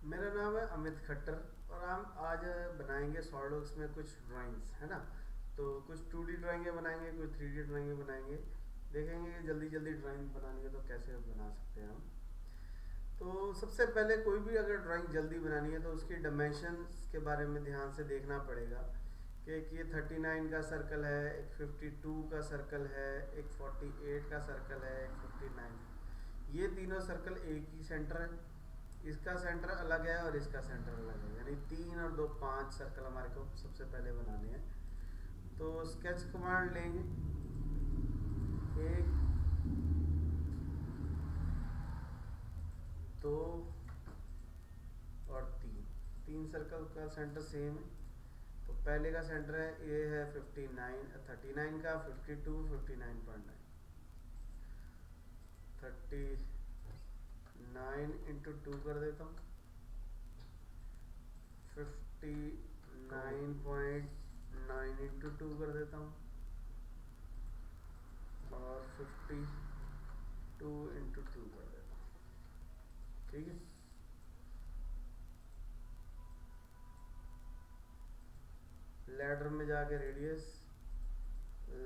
मेरा नाम है अमित खट्टर और हम आज बनाएंगे सॉलिडवर्क्स में कुछ ड्राइंग्स, है ना। तो कुछ 2D ड्राइंगें बनाएंगे, कुछ 3D ड्राइंगें बनाएंगे। देखेंगे कि जल्दी जल्दी ड्राइंग बनानी है तो कैसे बना सकते हैं हम। तो सबसे पहले कोई भी अगर ड्राइंग जल्दी बनानी है तो उसकी डायमेंशंस के बारे में ध्यान से देखना पड़ेगा कि एक ये 39 का सर्कल है, एक 52 का सर्कल है, एक 48 का सर्कल है, एक 59। ये तीनों सर्कल एक ही सेंटर है, इसका सेंटर अलग है और इसका सेंटर अलग है, यानी 3 और 2 5 सर्कल हमारे को सबसे पहले बनाने हैं। तो स्केच कमांड लेंगे, एक, दो और तीन। तीन सर्कल का सेंटर सेम है। तो पहले का सेंटर है, ये है 39 का, 52 59.9, 39 × 2 कर देता हूँ, 59.9 × 2 कर देता हूँ और 52 × 2 कर देता हूँ। ठीक है। लैडर में जाके रेडियस,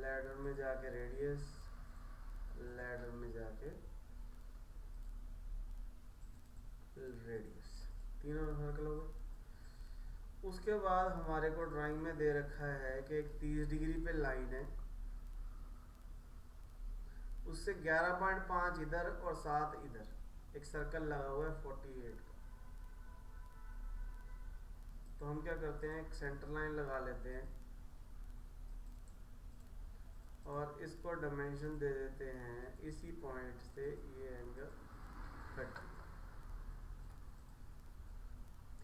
लैडर में जाके रेडियस, लैडर में जाके रेडियस, तीनों सर्कल हो गए। उसके बाद हमारे को ड्राइंग में दे रखा है कि एक 30 डिग्री पे लाइन है, उससे 11.5 इधर और 7 इधर एक सर्कल लगा हुआ है 48 का। तो हम क्या करते हैं, एक सेंटर लाइन लगा लेते हैं और इसको डायमेंशन दे देते हैं इसी पॉइंट से ये एंगल 30।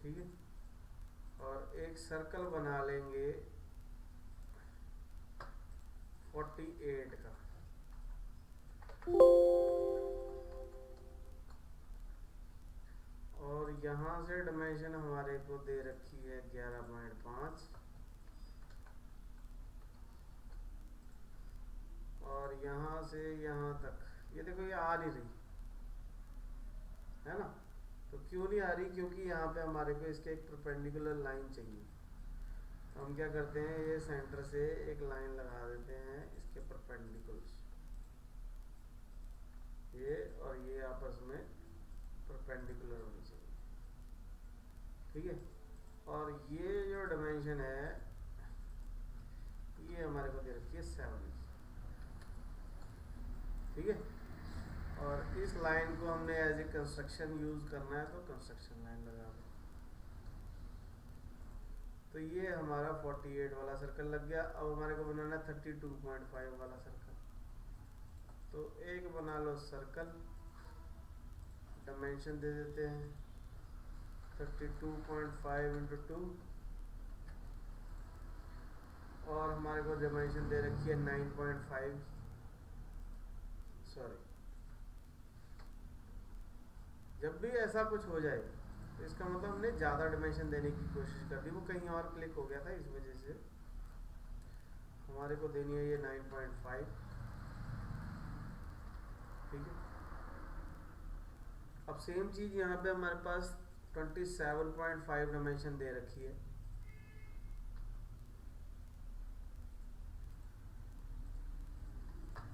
ठीक है। और एक सर्कल बना लेंगे 48 का, और यहाँ से डायमेंशन हमारे को दे रखी है 11.5, और यहाँ से यहाँ तक ये देखो ये आ नहीं रही है ना। तो क्यों नहीं आ रही, क्योंकि यहाँ पे हमारे को इसके एक परपेंडिकुलर लाइन चाहिए। तो हम क्या करते हैं, ये सेंटर से एक लाइन लगा देते हैं इसके परपेंडिकुलर, ये और ये आपस में परपेंडिकुलर होनी चाहिए। ठीक है। और ये जो डायमेंशन है ये हमारे को दे रखी है 7। ठीक है। और इस लाइन को हमने एज ए कंस्ट्रक्शन यूज करना है तो कंस्ट्रक्शन लाइन लगा दें। तो ये हमारा 48 वाला सर्कल लग गया। अब हमारे को बनाना है 32.5 वाला सर्कल। तो एक बना लो सर्कल, डायमेंशन दे देते हैं 32.5 × 2, और हमारे को डायमेंशन दे रखी है 9.5, सॉरी। जब भी ऐसा कुछ हो जाए तो इसका मतलब हमने ज़्यादा डायमेंशन देने की कोशिश कर दी, वो कहीं और क्लिक हो गया था, इस वजह से हमारे को देनी है ये 9.5। ठीक है। अब सेम चीज़ यहाँ पे हमारे पास 27.5 डायमेंशन दे रखी है।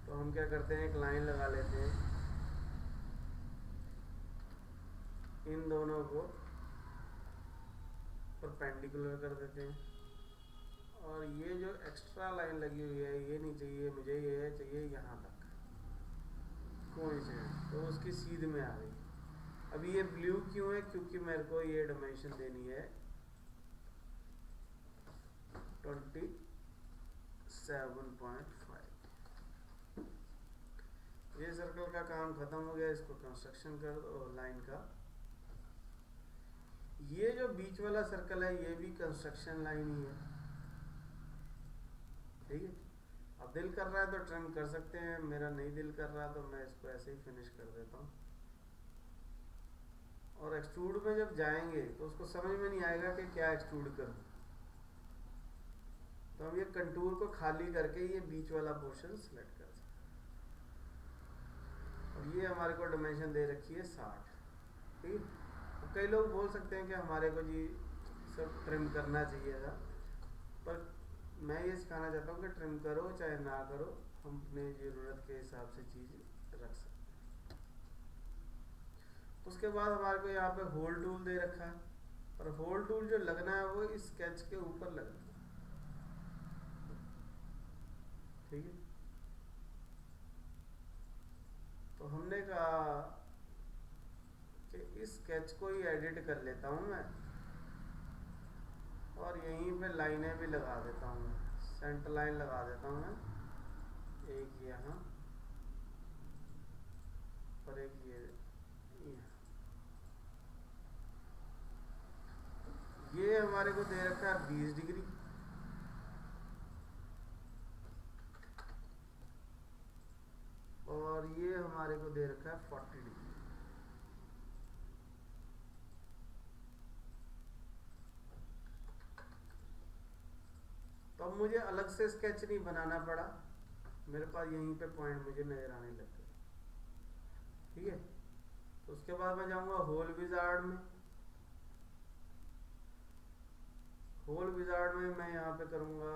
तो हम क्या करते हैं, एक लाइन लगा लेते हैं, इन दोनों को परपेंडिकुलर कर देते हैं, और ये जो एक्स्ट्रा लाइन लगी हुई है ये नहीं चाहिए मुझे, ये चाहिए यहाँ तक कोइंसिडेंट, तो उसकी सीध में आ गई। अभी ये ब्लू क्यों है, क्योंकि मेरे को ये डायमेंशन देनी है 27.5। ये सर्कल का काम खत्म हो गया, इसको कंस्ट्रक्शन कर दो लाइन का। ये जो बीच वाला सर्कल है ये भी कंस्ट्रक्शन लाइन ही है। ठीक है। अब दिल कर रहा है तो ट्रिम कर सकते हैं, मेरा नहीं दिल कर रहा तो मैं इसको ऐसे ही फिनिश कर देता हूँ। और एक्सट्रूड में जब जाएंगे तो उसको समझ में नहीं आएगा कि क्या एक्सट्रूड करूँ, तो हम ये कंटूर को खाली करके ये बीच वाला पोर्शन सिलेक्ट कर सकते हैं। और ये हमारे को डायमेंशन दे रखी है 60। ठीक है। कई लोग बोल सकते हैं कि हमारे को जी सब ट्रिम करना चाहिए था, पर मैं ये सिखाना चाहता हूँ कि ट्रिम करो चाहे ना करो, हम अपने ज़रूरत के हिसाब से चीज़ रख सकते हैं। उसके बाद हमारे को यहाँ पे होल टूल दे रखा है, और होल टूल जो लगना है वो इस स्केच के ऊपर लगना है, ठीक है। तो हमने कहा कि इस स्केच को ही एडिट कर लेता हूँ मैं, और यहीं पे लाइनें भी लगा देता हूँ मैं, सेंटर लाइन लगा देता हूँ मैं, एक यहाँ और एक ये यहाँ। ये हमारे को दे रखा है 20 डिग्री, और ये हमारे को दे रखा है 40 डिग्री। तो अब मुझे अलग से स्केच नहीं बनाना पड़ा, मेरे पास यहीं पे पॉइंट मुझे नजर आने लग गए, ठीक है। तो उसके बाद मैं जाऊंगा होल विजार्ड में। होल विजार्ड में मैं यहाँ पे करूँगा,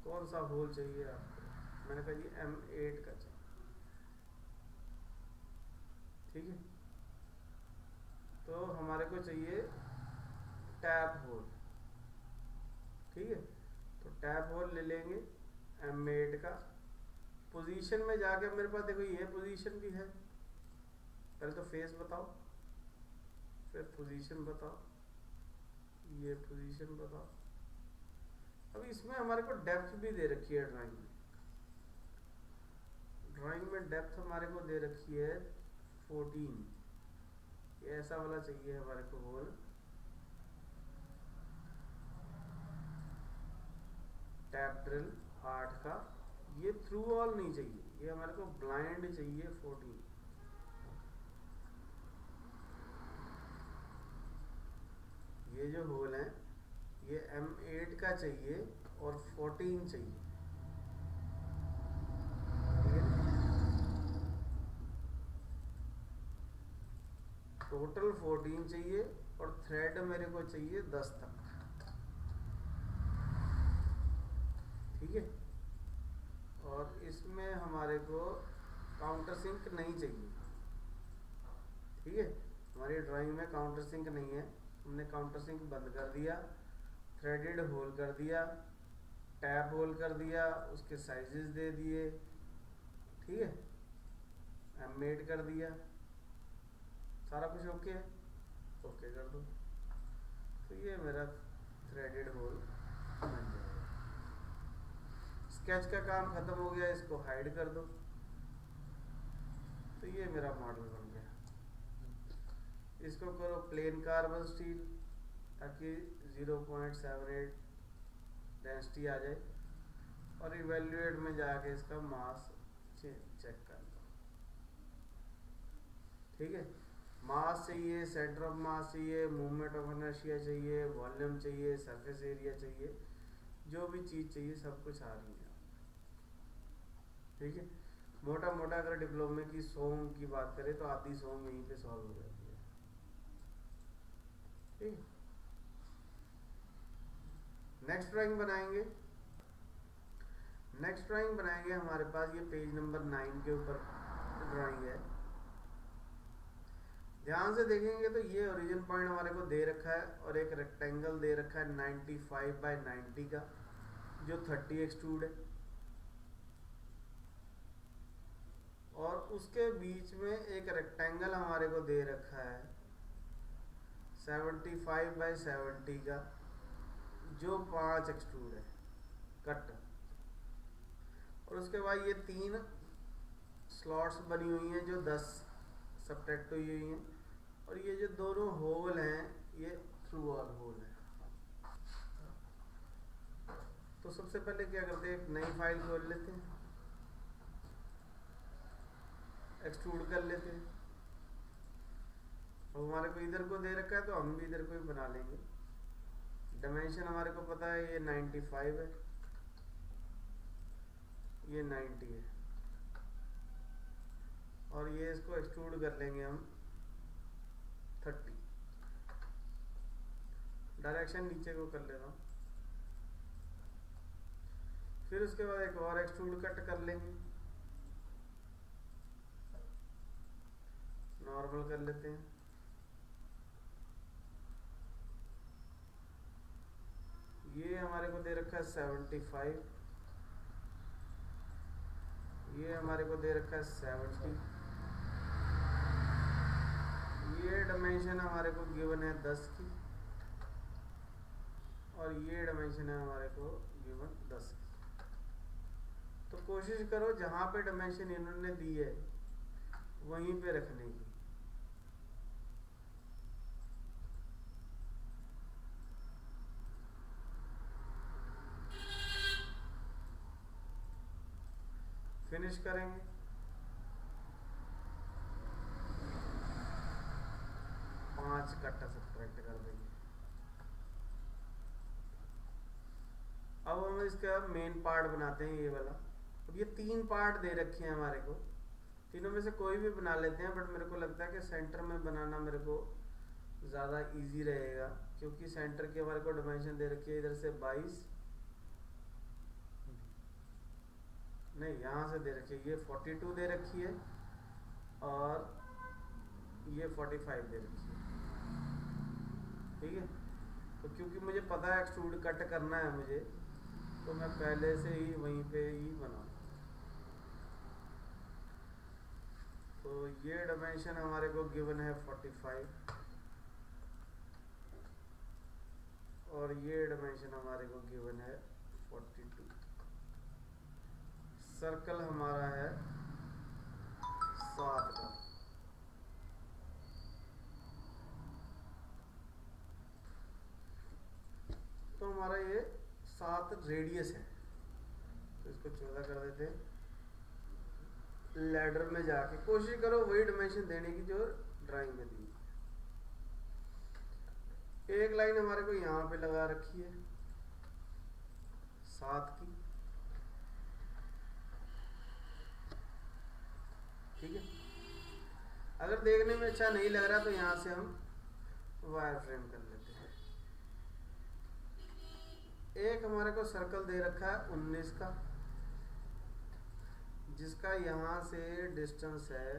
कौन सा होल चाहिए आपको, मैंने कहा जी M8 का चाहिए, ठीक है। तो हमारे को चाहिए टैप होल, ठीक है। तो टैप होल ले लेंगे M8 का। पोजीशन में जाके मेरे पास देखो ये पोजीशन भी है, पहले तो फेस बताओ, फिर पोजीशन बताओ, ये पोजीशन बताओ। अब इसमें हमारे को डेप्थ भी दे रखी है ड्राइंग में, ड्राइंग में डेप्थ हमारे को दे रखी है 14, ये ऐसा वाला चाहिए हमारे को होल। टैप ड्रिल 8 का, ये थ्रू ऑल नहीं चाहिए, ये हमारे को ब्लाइंड चाहिए 14। ये जो होल है ये M8 का चाहिए और 14 चाहिए, ठीक है। टोटल 14 चाहिए और थ्रेड मेरे को चाहिए 10 तक, ठीक है। और इसमें हमारे को काउंटर सिंक नहीं चाहिए, ठीक है। हमारी ड्राइंग में काउंटर सिंक नहीं है, हमने काउंटर सिंक बंद कर दिया, थ्रेडेड होल कर दिया, टैप होल कर दिया, उसके साइजेस दे दिए, ठीक है, M8 कर दिया, सारा कुछ ओके है, ओके कर दो। तो ये मेरा थ्रेडेड होल बन जाएगा। स्केच का काम खत्म हो गया, इसको हाइड कर दो। तो ये मेरा मॉडल बन गया। इसको करो प्लेन कार्बन स्टील, ताकि 0.78 डेंसिटी आ जाए, और इवेल्युएट में जाके इसका मास चेक कर लो, ठीक है। मास चाहिए, सेंटर ऑफ मास चाहिए, मूवमेंट ऑफ इनर्शिया चाहिए, वॉल्यूम चाहिए, सरफेस एरिया चाहिए, जो भी चीज़ चाहिए सब कुछ आ रही है, ठीक है। मोटा मोटा अगर डिप्लोमे की सॉन्ग की बात करें तो आधी सॉन्ग यहीं पे सॉल्व हो जाती है, ठीक है। नेक्स्ट ड्राइंग बनाएंगे, नेक्स्ट ड्राइंग बनाएंगे हमारे पास ये पेज नंबर 9 के ऊपर ड्राइंग है। ध्यान से देखेंगे तो ये ओरिजिन पॉइंट हमारे को दे रखा है, और एक रेक्टेंगल दे रखा है 95 बाय 90 का, जो 30 एक्सट्रूड है, और उसके बीच में एक रेक्टेंगल हमारे को दे रखा है 75 बाय 70 का, जो 5 एक्सट्रूड है कट, और उसके बाद ये 3 स्लॉट्स बनी हुई हैं जो 10 सब्ट्रैक्ट हुई हैं, और ये जो दोनों होल हैं ये थ्रू ऑल होल है। तो सबसे पहले क्या करते हैं, एक नई फाइल खोल लेते हैं, एक्सट्रूड कर लेते हैं। अब हमारे को इधर को दे रखा है तो हम भी इधर को ही बना लेंगे। डायमेंशन हमारे को पता है ये 95 है, ये 90 है, और ये इसको एक्सट्रूड कर लेंगे हम डायरेक्शन नीचे को कर लेता हूँ। फिर उसके बाद एक और एक्सट्रूड कट कर लेंगे, नॉर्मल कर लेते हैं। ये हमारे को दे रखा है 75, ये हमारे को दे रखा है 70, ये डायमेंशन हमारे को गिवन है 10 की, और ये डायमेंशन है हमारे को गिवन 10 की। तो कोशिश करो जहाँ पे डायमेंशन इन्होंने दी है वहीं पे रखने की। फिनिश करेंगे। पांच कट्टा सब्ट्रैक्ट कर देंगे। अब हम इसका मेन पार्ट बनाते हैं, ये वाला। अब ये 3 पार्ट दे रखे हैं हमारे को, तीनों में से कोई भी बना लेते हैं, बट मेरे को लगता है कि सेंटर में बनाना मेरे को ज़्यादा इजी रहेगा, क्योंकि सेंटर की हमारे को डायमेंशन दे रखी है इधर से 22, नहीं यहाँ से दे रखी है, ये 42 दे रखी है, और ये 45 दे रखी है। ठीक है, तो क्योंकि मुझे पता है एक्सट्रूड कट करना है मुझे, तो मैं पहले से ही वहीं पे ही बनाऊँ। तो ये डायमेंशन हमारे को गिवन है 45, और ये डायमेंशन हमारे को गिवन है 42। सर्कल हमारा है 7 का। तो हमारा ये 7 रेडियस है, तो इसको 14 कर देते हैं। लैडर में जाके कोशिश करो वही डायमेंशन देने की जो ड्राइंग में दी। एक लाइन हमारे को यहाँ पे लगा रखी है 7 की। ठीक है, अगर देखने में अच्छा नहीं लग रहा तो यहाँ से हम वायर फ्रेम कर लेते हैं। एक हमारे को सर्कल दे रखा है 19 का, जिसका यहाँ से डिस्टेंस है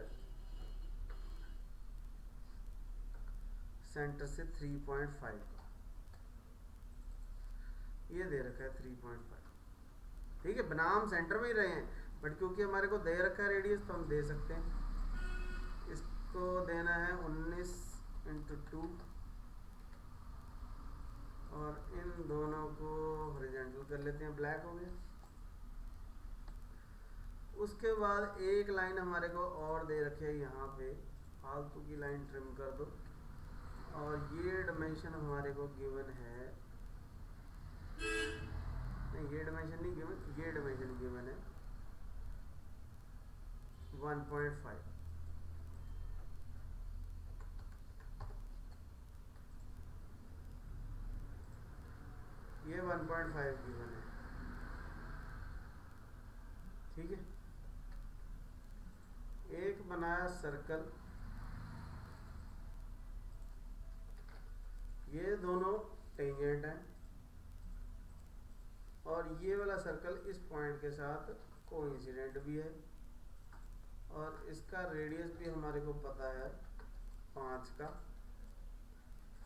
सेंटर से 3.5 का, ये दे रखा है 3.5। ठीक है, बनाम सेंटर में ही रहे हैं, बट क्योंकि हमारे को दे रखा है रेडियस तो हम दे सकते हैं। इसको देना है 19 × 2, और इन दोनों को हॉरिजॉन्टल कर लेते हैं, ब्लैक हो गया। उसके बाद एक लाइन हमारे को और दे रखे है यहाँ पे, फालतू की लाइन ट्रिम कर दो, और ये डायमेंशन हमारे को गिवन है, नहीं ये डायमेंशन नहीं गिवन, ये डायमेंशन गिवन है 1.5। ये 1.5 गिवन है। ठीक है, एक बनाया सर्कल, ये दोनों टेंजेंट हैं, और ये वाला सर्कल इस पॉइंट के साथ कोइंसिडेंट भी है, और इसका रेडियस भी हमारे को पता है 5 का।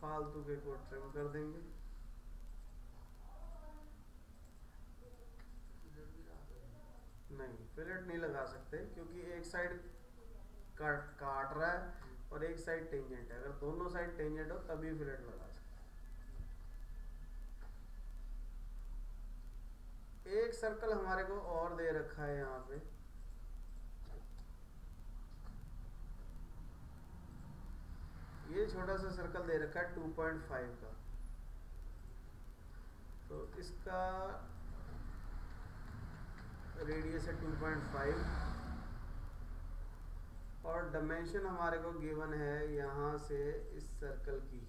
फालतू के को ट्रिम कर देंगे। नहीं, फिलेट नहीं लगा सकते, क्योंकि एक साइड काट रहा है और एक साइड टेंजेंट है। अगर दोनों साइड टेंजेंट हो तभी फिलेट लगा सकते। एक सर्कल हमारे को और दे रखा है यहाँ पे, ये छोटा सा सर्कल दे रखा है 2.5 का, तो इसका रेडियस है 2.5, और डायमेंशन हमारे को गिवन है यहाँ से इस सर्कल की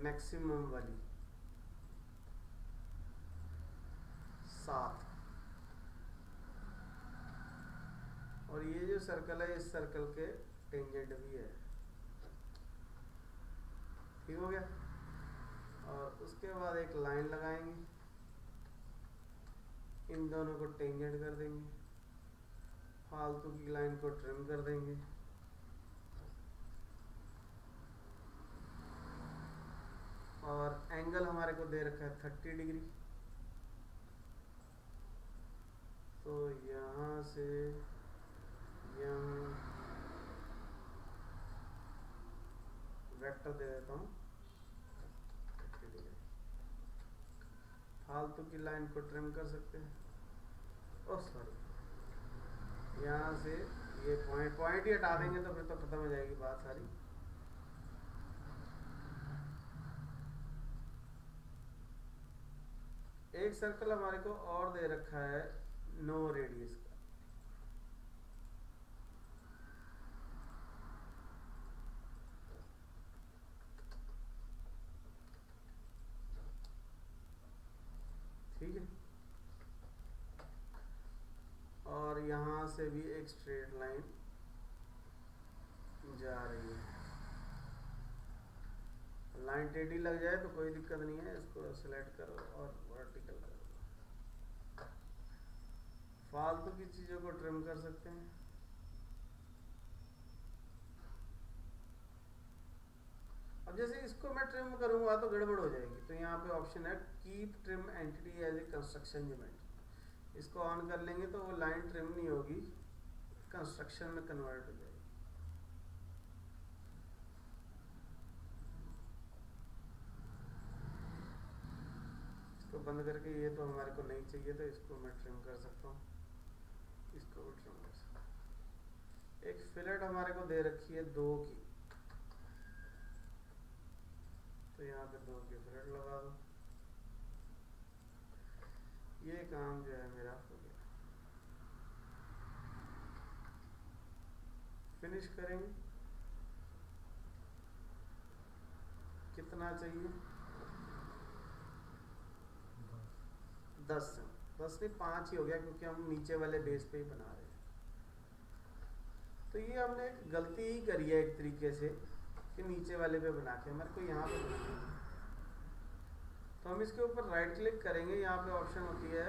मैक्सिमम वाली 7, और ये जो सर्कल है इस सर्कल के टेंजेंट भी है। ठीक हो गया। और उसके बाद एक लाइन लगाएंगे, इन दोनों को टेंजेंट कर देंगे, फालतू की लाइन को ट्रिम कर देंगे। और एंगल हमारे को दे रखा है 30 डिग्री, तो यहाँ से यहाँ वेक्टर दे देता हूँ 30 डिग्री। फालतू की लाइन को ट्रिम कर सकते हैं। ओह सॉरी, यहाँ से ये पॉइंट ही हटा देंगे तो फिर तो खत्म हो जाएगी बात सारी। एक सर्कल हमारे को और दे रखा है नो रेडियस का, ठीक है। और यहाँ से भी एक स्ट्रेट लाइन जा रही है। लाइन टेढ़ी लग जाए तो कोई दिक्कत नहीं है, इसको सिलेक्ट करो और वर्टिकल कर दो। फालतू की चीज़ों को ट्रिम कर सकते हैं। अब जैसे इसको मैं ट्रिम करूंगा तो गड़बड़ हो जाएगी, तो यहाँ पे ऑप्शन है keep trim entity as a construction geometry. इसको ऑन कर लेंगे तो वो लाइन ट्रिम नहीं होगी, कंस्ट्रक्शन में कन्वर्ट हो जाएगी। इसको बंद करके, ये तो हमारे को नहीं चाहिए तो इसको मैं ट्रिम कर सकता हूँ, इसको भी ट्रिम कर सकता हूँ। एक फिलेट हमारे को दे रखी है 2 की, तो यहाँ पे 2 की फिलेट लगा दो। ये काम जो है मेरा हो गया। फिनिश करेंगे। कितना चाहिए? 10 नहीं 5 ही हो गया, क्योंकि हम नीचे वाले बेस पे ही बना रहे हैं। तो ये हमने एक गलती ही करी है एक तरीके से, कि नीचे वाले पे बना के हमारे को यहाँ पे बनाना है। तो हम इसके ऊपर राइट क्लिक करेंगे, यहाँ पे ऑप्शन होती है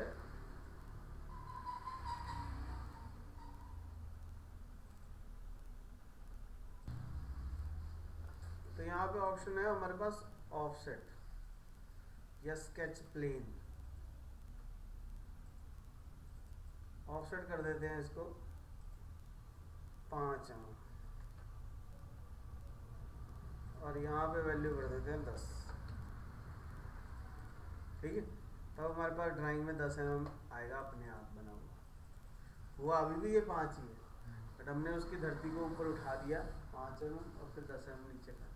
तो यहाँ पे ऑप्शन है हमारे पास ऑफसेट या स्केच प्लेन। ऑफसेट कर देते हैं इसको 5 और यहाँ पे वैल्यू कर देते हैं 10, ठीक है। तब हमारे पास ड्राइंग में 10 mm आएगा अपने आप बना हुआ। हुआ अभी भी ये 5 ही है, बट हमने उसकी धरती को ऊपर उठा दिया 5 mm और फिर 10 mm नीचे कर।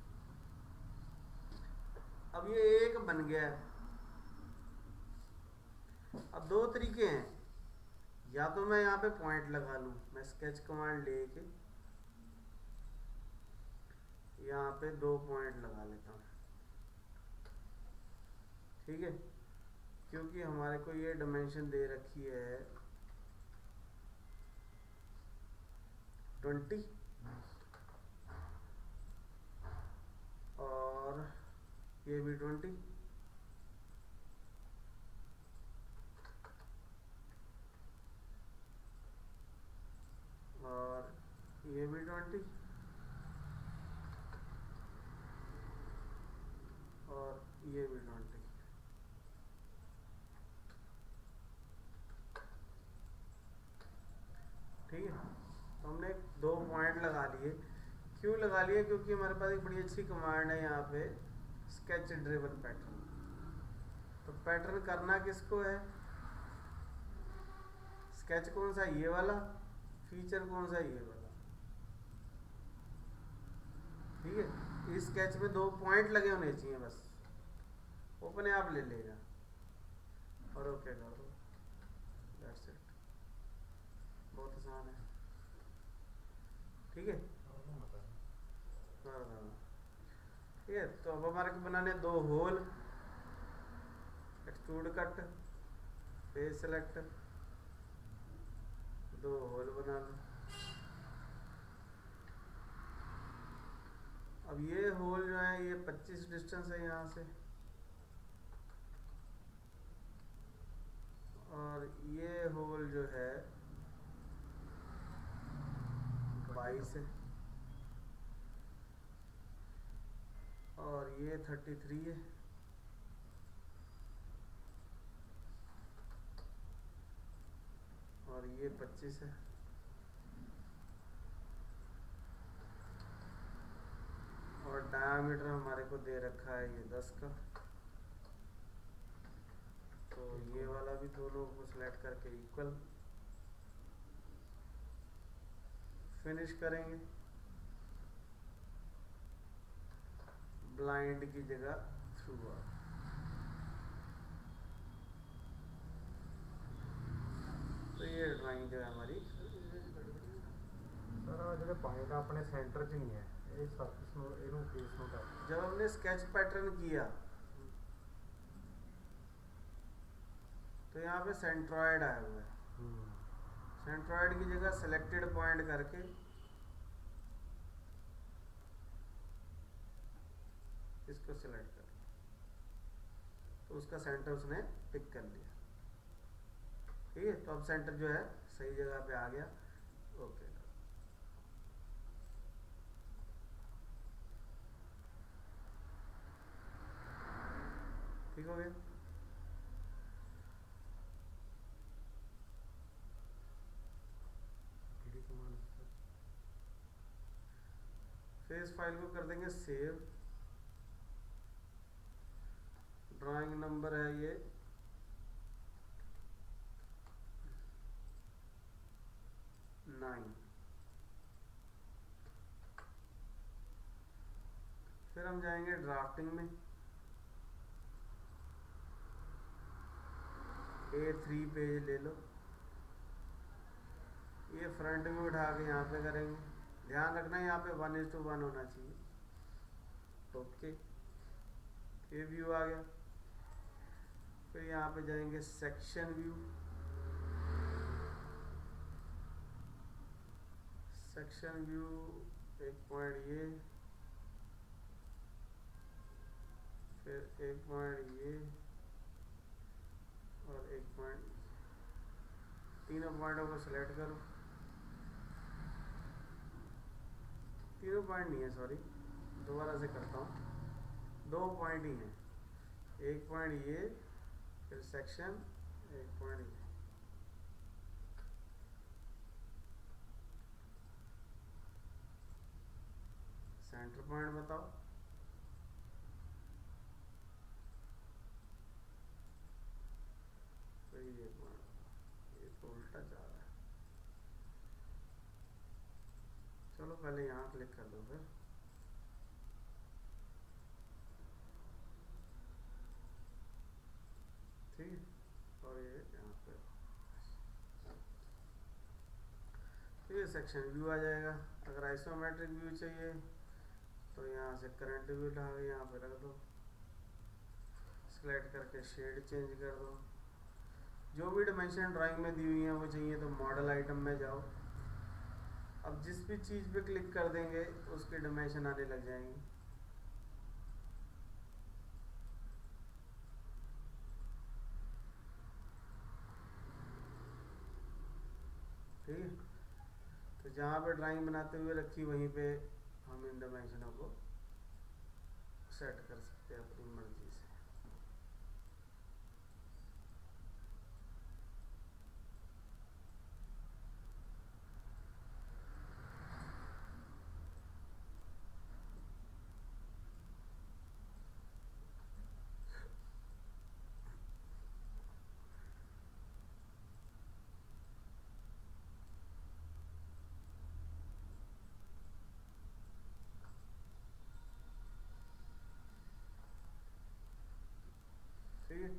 अब ये एक बन गया है। अब 2 तरीके हैं, या तो मैं यहाँ पे पॉइंट लगा लूँ, मैं स्केच कमांड लेके यहाँ पे 2 पॉइंट लगा लेता हूँ, ठीक है। क्योंकि हमारे को ये डायमेंशन दे रखी है 20 और ये भी 20, और ये भी 20 और ये भी 20, ठीक है। तो हमने 2 पॉइंट लगा लिए। क्यों लगा लिए? क्योंकि हमारे पास एक बड़ी अच्छी कमांड है यहाँ पे, स्केच ड्रिवन पैटर्न। तो पैटर्न करना किसको है? स्केच कौन सा? ये वाला। फीचर कौन सा? ये वाला, ठीक है। इस स्केच में 2 पॉइंट लगे होने चाहिए बस, अपने आप ले लेगा और ओके कर दो। दैट्स इट, बहुत आसान है, ठीक है। हाँ, ठीक है। तो अब हमारे को बनाने 2 hole, extrude cut, face select, 2 hole बना लो अब ये होल जो है ये 25 डिस्टेंस है यहाँ से, और ये होल जो है 22 है, और ये 33 है, और ये 25 है, और डायामीटर हमारे को दे रखा है ये 10 का। तो ये वाला भी दोनों को सिलेक्ट करके इक्वल फिनिश करेंगे, ब्लाइंड की जगह थ्रू आउट। तो ये ड्राइंग जो है हमारी सर जो पॉइंट अपने सेंटर च नहीं है, ये सरफेस नो इनु फेस नो कर। जब हमने स्केच पैटर्न किया तो यहाँ पे सेंट्रॉयड आया हुआ है, सेंट्रॉयड की जगह सिलेक्टेड पॉइंट करके इसको सिलेक्ट कर, तो उसका सेंटर उसने पिक कर लिया। ठीक है, तो अब सेंटर जो है सही जगह पे आ गया। ओके, ठीक हो गया। फेस फाइल को कर देंगे सेव। ड्राइंग नंबर है ये 9। फिर हम जाएंगे ड्राफ्टिंग में, A3 पेज ले लो, ये फ्रंट में उठा के यहाँ पे करेंगे। ध्यान रखना यहाँ पे 1:1 होना चाहिए। ओके, ये व्यू आ गया। फिर यहाँ पे जाएंगे सेक्शन व्यू, सेक्शन व्यू एक पॉइंट ये, फिर एक पॉइंट ये, और एक पॉइंट, तीनों पॉइंटों को सिलेक्ट करो। तीनों पॉइंट नहीं है, सॉरी, दोबारा से करता हूँ, 2 पॉइंट ही हैं। एक पॉइंट ये, फिर सेक्शन, एक पॉइंट ये। सेंटर पॉइंट बताओ। फिर ये पॉइंट, ये तो उल्टा जा रहा है। चलो पहले यहाँ क्लिक कर दो, फिर ठीक है, और ये यहाँ पे, तो ये सेक्शन व्यू आ जाएगा। अगर आइसोमेट्रिक व्यू चाहिए तो यहाँ से करंट व्यू उठा के यहाँ पे रख दो, सिलेक्ट करके शेड चेंज कर दो। जो भी डायमेंशन ड्राइंग में दी हुई है वो चाहिए तो मॉडल आइटम में जाओ। अब जिस भी चीज़ पे क्लिक कर देंगे उसके डायमेंशन आने लग जाएंगे। ठीक है, तो जहाँ पे ड्राइंग बनाते हुए रखी वहीं पे हम इन डायमेंशनों को सेट कर सकते हैं अपनी मर्जी से। ठीक है,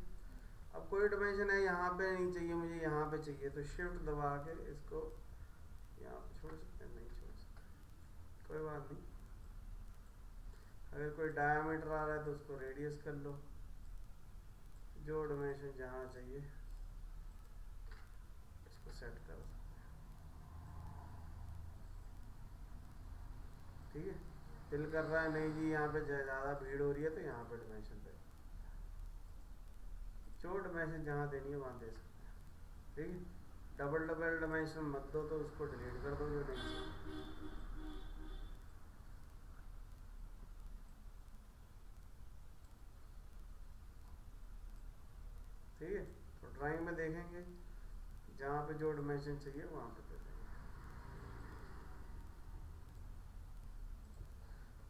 अब कोई डायमेंशन है यहाँ पे नहीं चाहिए मुझे, यहाँ पे चाहिए, तो शिफ्ट दबा के इसको यहाँ पे छोड़ सकते हैं, नहीं छोड़ सकते, कोई बात नहीं। अगर कोई डायमीटर आ रहा है तो उसको रेडियस कर लो, जो डायमेंशन जहाँ चाहिए इसको सेट कर सकते हैं। ठीक है, दिल कर रहा है नहीं जी यहाँ पे ज़्यादा भीड़ हो रही है तो यहाँ पे डिमेंशन दे, जो डिमेंशन जहाँ देनी है वहाँ दे सकते हैं। ठीक है, डबल डबल डिमेंशन मत दो, तो उसको डिलीट कर दो जो नहीं चाहिए। ठीक है, तो ड्राइंग में देखेंगे जहाँ पे जो डिमेंशन चाहिए वहाँ पे दे देंगे।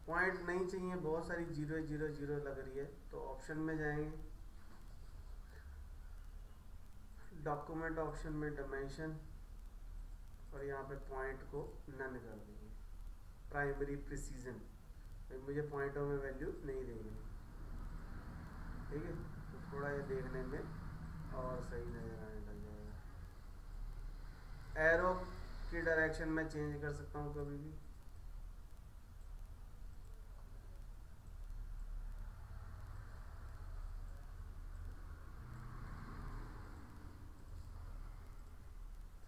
पॉइंट नहीं चाहिए, बहुत सारी 0 0 0 लग रही है, तो ऑप्शन में जाएंगे, डॉक्यूमेंट ऑप्शन में डिमेंशन, और यहाँ पे पॉइंट को नन कर देंगे। प्राइमरी प्रिसीजन, मुझे पॉइंटों में वैल्यू नहीं देंगे। ठीक है, तो थोड़ा ये देखने में और सही नजर आने लग जाएगा। एरो की डायरेक्शन में चेंज कर सकता हूँ कभी भी।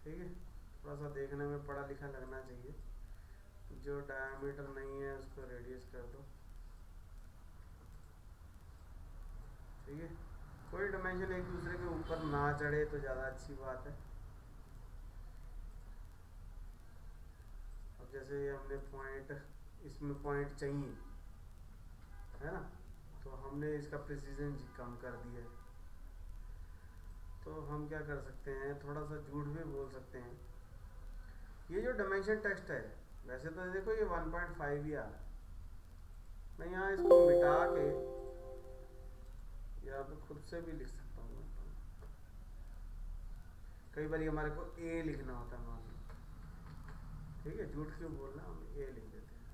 ठीक है, थोड़ा सा देखने में पढ़ा लिखा लगना चाहिए। जो डायमीटर नहीं है उसको रेडियस कर दो। ठीक है, कोई डायमेंशन एक दूसरे के ऊपर ना चढ़े तो ज़्यादा अच्छी बात है। अब जैसे हमने पॉइंट, इसमें पॉइंट चाहिए है ना, तो हमने इसका प्रिसीजन कम कर दिया है, तो हम क्या कर सकते हैं, थोड़ा सा झूठ भी बोल सकते हैं। ये जो डायमेंशन टेक्स्ट है, वैसे तो देखो ये 1.5 ही आ रहा है, मैं यहाँ इसको मिटा के यहाँ पे खुद से भी लिख सकता हूँ। कई बार हमारे को ए लिखना होता है मान लो, ठीक है, झूठ क्यों बोलना, हम ए लिख देते हैं।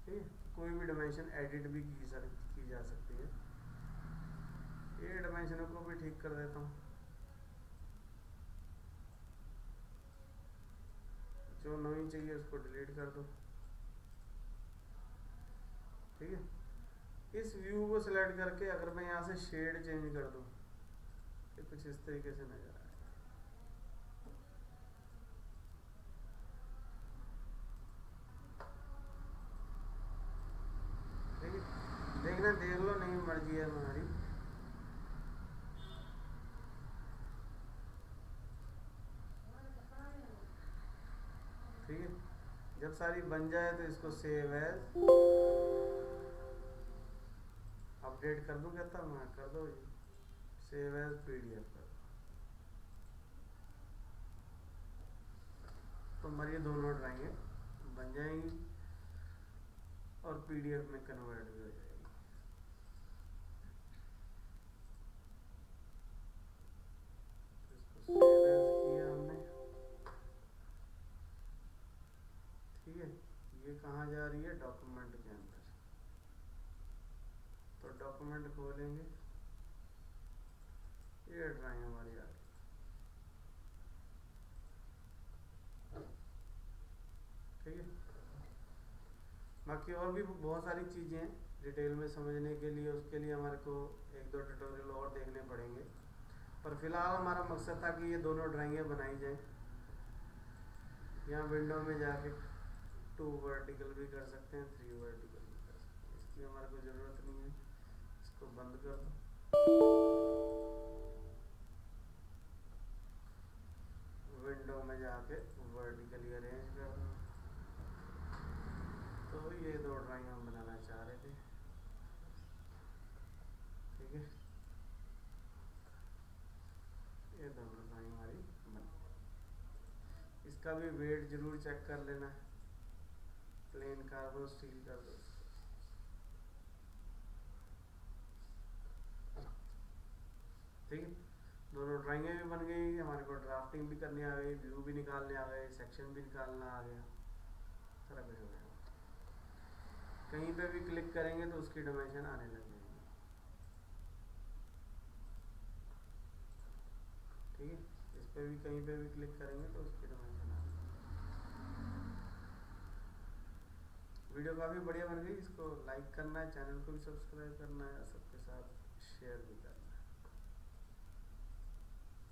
ठीक है, कोई भी डायमेंशन एडिट भी की जा सकती है। ये डायमेंशनों को भी ठीक कर देता हूँ, जो नहीं चाहिए उसको डिलीट कर दो। ठीक है, इस व्यू को सिलेक्ट करके अगर मैं यहाँ से शेड चेंज कर दूँ तो कुछ इस तरीके से नजर आएगा। ठीक है, देखना देख लो, नहीं मर्जी है हमारी। ठीक है, जब सारी बन जाए तो इसको सेव एज, अपडेट कर दूं, कहता मैं कर दो जी, सेव एज पीडीएफ कर दो, तो हमारी ये दोनों ड्राइंगें बन जाएंगी और पीडीएफ में कन्वर्ट भी हो जाएगी। तो इसको सेव एज किया हमने। ठीक है, ये कहाँ जा रही है, डॉक्यूमेंट के अंदर, तो डॉक्यूमेंट खोलेंगे, ये ड्राइंग हमारी आ गई। ठीक है, बाकी और भी बहुत सारी चीज़ें हैं डिटेल में समझने के लिए, उसके लिए हमारे को 1-2 ट्यूटोरियल और देखने पड़ेंगे, पर फिलहाल हमारा मकसद था कि ये दोनों ड्राइंगें बनाई जाएं। यहाँ विंडो में जाके 2 वर्टिकल भी कर सकते हैं, 3 वर्टिकल भी कर सकते हैं, इसकी हमारे को ज़रूरत नहीं है, इसको बंद कर दो। विंडो में जाके वर्टिकली अरेंज कर दो। तो ये 2 ड्राइंग हम बनाना चाह रहे थे। ठीक है, ये दोनों ड्राइंग हमारी बन, इसका भी वेट जरूर चेक कर लेना है, प्लेन कार्बन स्टील कर दो। ठीक है, दोनों ड्राइंगें भी बन गई, हमारे को ड्राफ्टिंग भी करनी आ गई, व्यू भी निकालने आ गए, सेक्शन भी निकालना आ गया, सारा कुछ हो गया। कहीं पे भी क्लिक करेंगे तो उसकी डायमेंशन आने लग जाएगी। ठीक है, इस पे भी कहीं पे भी क्लिक करेंगे तो उसकी डायमेंशन आने लगेगी। वीडियो काफ़ी बढ़िया बन गई, इसको लाइक करना है, चैनल को भी सब्सक्राइब करना है, सबके साथ शेयर भी करना है।